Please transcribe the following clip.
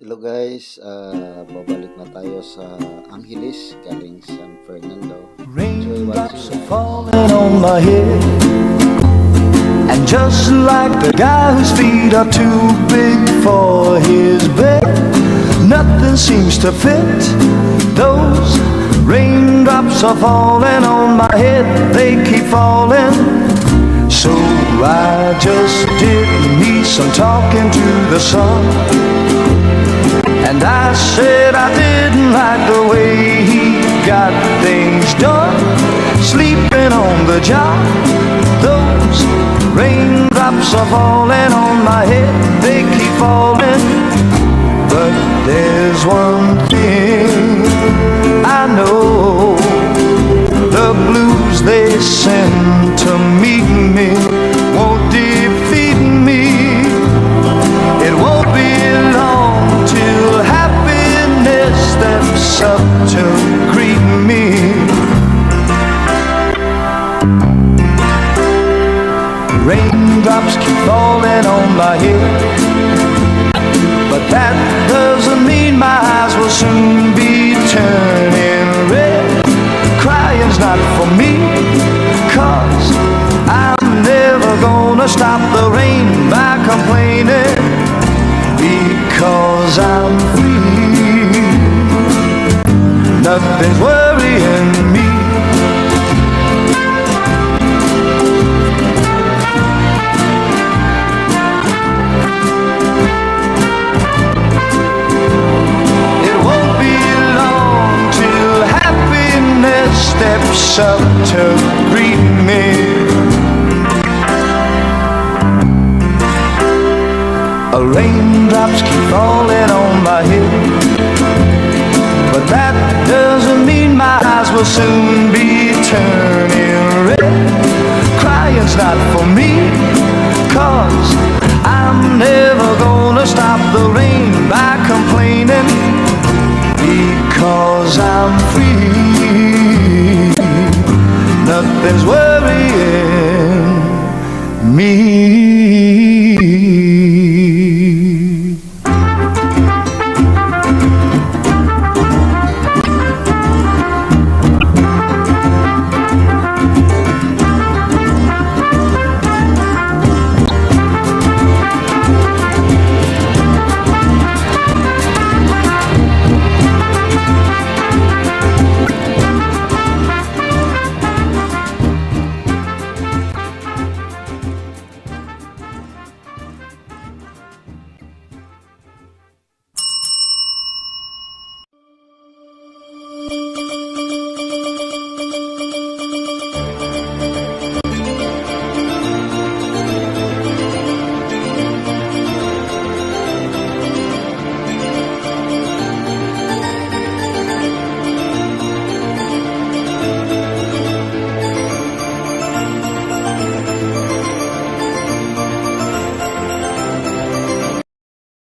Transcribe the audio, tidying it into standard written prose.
Hello guys, babalik na tayo sa Angeles galing San Fernando. Raindrops are falling on my head, and just like the guy whose feet are too big for his bed, nothing seems to fit. Those raindrops are falling on my head, they keep falling. So I just did me some talking to the sun, and I said I didn't like the way he got things done, sleeping on the job. Those raindrops are falling on my head, they keep falling. But there's one thing I know, the blues they send to meet me won't defeat me. It won't be long till happiness steps up to greet me. Raindrops keep falling on my head, but that doesn't mean my eyes will soon be turning red. Crying's not for me, 'cause I'm never gonna stop the rain by complaining, because I'm free. Nothing's worrying me. It won't be long till happiness steps up to greet me. Raindrops keep falling on my head, but that doesn't mean my eyes will soon be turning red. Crying's not for me, 'cause I'm never gonna stop the rain by complaining, because I'm free. Nothing's worrying me.